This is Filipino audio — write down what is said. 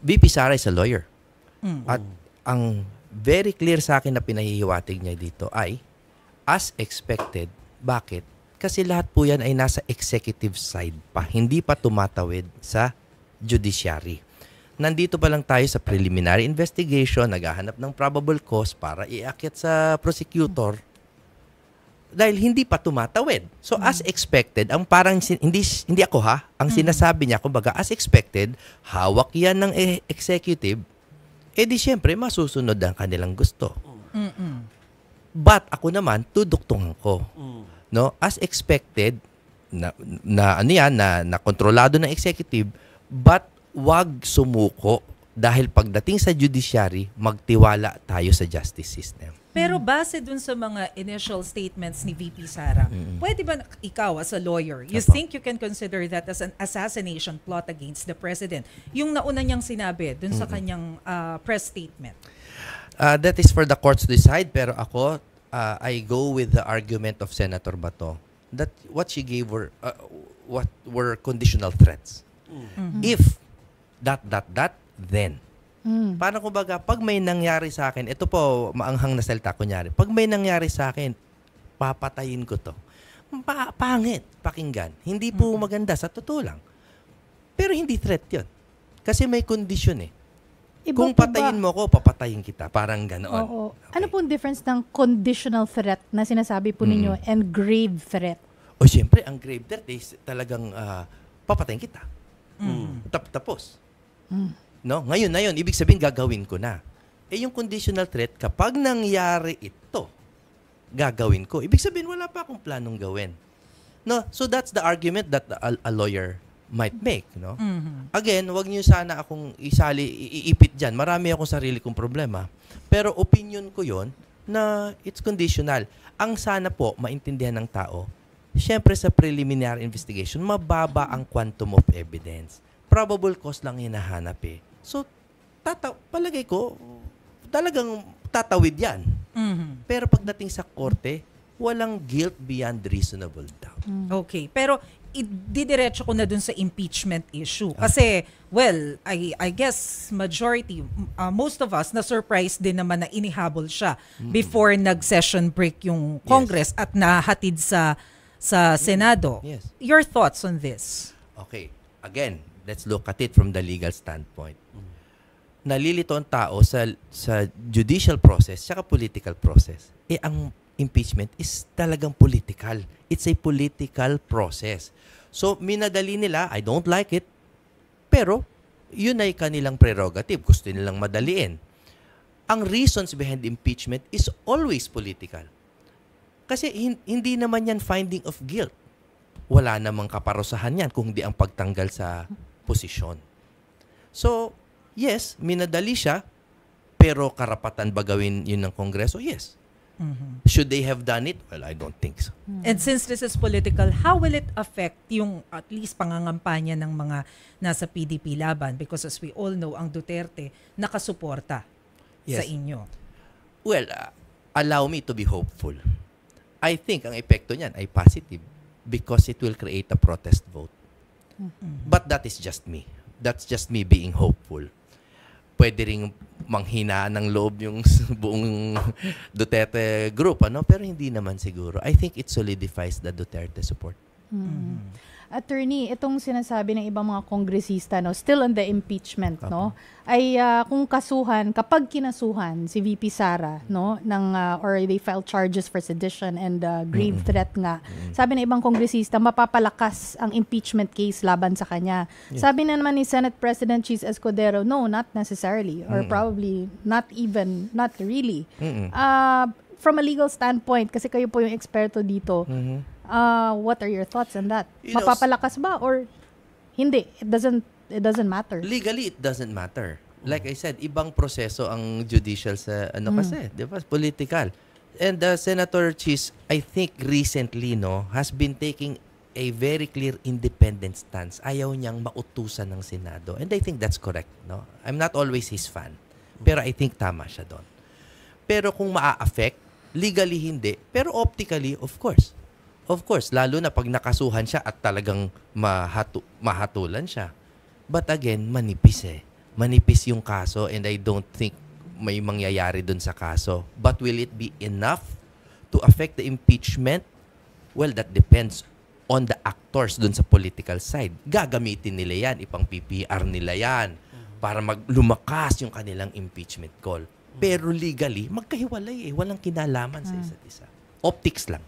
VP Sara is a lawyer. At ang very clear sa akin na pinahihiwatig niya dito ay, as expected, bakit? Kasi lahat po yan ay nasa executive side pa. Hindi pa tumatawid sa judiciary. Nandito pa lang tayo sa preliminary investigation, naghahanap ng probable cause para iakyat sa prosecutor dahil hindi pa tumatawid. So as expected, ang parang hindi ako ang sinasabi niya kumbaga as expected, hawak yan ng executive, di syempre masusunod ang kanilang gusto. But ako naman tuduktungan ko. No, as expected na kontrolado ng executive, but wag sumuko dahil pagdating sa judiciary, magtiwala tayo sa justice system. Pero base dun sa mga initial statements ni VP Sara, pwede ba ikaw as a lawyer, you think you can consider that as an assassination plot against the president? Yung nauna niyang sinabi dun sa kanyang press statement. That is for the courts to decide, pero ako, I go with the argument of Senator Bato that what she gave were conditional threats. If that, then. Parang kumbaga, pag may nangyari sa akin, ito po, maanghang na salita kunyari, pag may nangyari sa akin, papatayin ko to. Pangit, pakinggan. Hindi po maganda, sa totoo lang. Pero hindi threat yun. Kasi may condition eh. Kung patayin mo ko, papatayin kita. Parang ganoon. Oo. Okay. Ano po ang difference ng conditional threat na sinasabi po ninyo and grave threat? O siyempre, ang grave threat is talagang papatayin kita. Tapos. No? Ngayon na yun, ibig sabihin gagawin ko na. Yung conditional threat, kapag nangyari ito, gagawin ko. Ibig sabihin, wala pa akong planong gawin. No? So that's the argument that a lawyer might make. No? Again, wag niyo sana akong iipit dyan. Marami akong sarili kong problema. Pero opinion ko yon na it's conditional. Ang sana po, maintindihan ng tao, syempre sa preliminary investigation, mababa ang quantum of evidence. Probable cause lang hinahanap eh. So, palagay ko, talagang tatawid yan. Pero pagdating sa korte, walang guilt beyond reasonable doubt. Okay. Pero, didiretso ko na dun sa impeachment issue. Kasi, well, I guess majority, most of us, na-surprise din naman na inihabol siya before nag-session break yung Congress at nahatid sa Senado. Yes. Your thoughts on this? Okay. Again, let's look at it from the legal standpoint. Nalilito ang tao sa judicial process saka political process. Ang impeachment is talagang political. It's a political process. So, minadali nila, I don't like it, pero yun ay kanilang prerogative. Gusto nilang madaliin. Ang reasons behind impeachment is always political. Kasi hindi naman yan finding of guilt. Wala namang kaparusahan yan kung hindi ang pagtanggal sa posisyon. So, yes, minadali siya, pero karapatan ba gawin yun ng Kongreso? Yes. Should they have done it? Well, I don't think so. And since this is political, how will it affect yung at least pangangampanya ng mga nasa PDP laban? Because as we all know, ang Duterte nakasuporta sa inyo. Well, allow me to be hopeful. I think ang epekto niyan ay positive because it will create a protest vote. But that is just me. That's just me being hopeful. Pwede ring manghinaan ng loob yung buong Duterte group, pero hindi naman siguro. I think it solidifies the Duterte support. Attorney, itong sinasabi ng ibang mga kongresista, still on the impeachment, ay kung kapag kinasuhan si VP Sara, or they filed charges for sedition and grave threat nga, sabi ng ibang kongresista, mapapalakas ang impeachment case laban sa kanya. Yes. Sabi na naman ni Senate President Cheese Escudero, no, not necessarily, or probably not really. From a legal standpoint, kasi kayo po yung eksperto dito, what are your thoughts on that? Mapapalakas ba or hindi? It doesn't matter. Legally, it doesn't matter. Like I said, ibang proseso ang judicial sa kasi, 'di ba? Political. And Senator Cheese, I think recently has been taking a very clear independent stance. Ayaw niyang mautusan ng Senado. And I think that's correct, I'm not always his fan. Pero I think tama siya doon. Pero kung maa-affect, legally hindi, pero optically, of course. Of course, lalo na pag nakasuhan siya at talagang mahatulan siya. But again, manipis manipis yung kaso and I don't think may mangyayari dun sa kaso. But will it be enough to affect the impeachment? Well, that depends on the actors dun sa political side. Gagamitin nila yan, ipang PPR nila yan para lumakas yung kanilang impeachment call. Pero legally, magkahiwalay eh. Walang kinalaman sa isa't isa. Optics lang.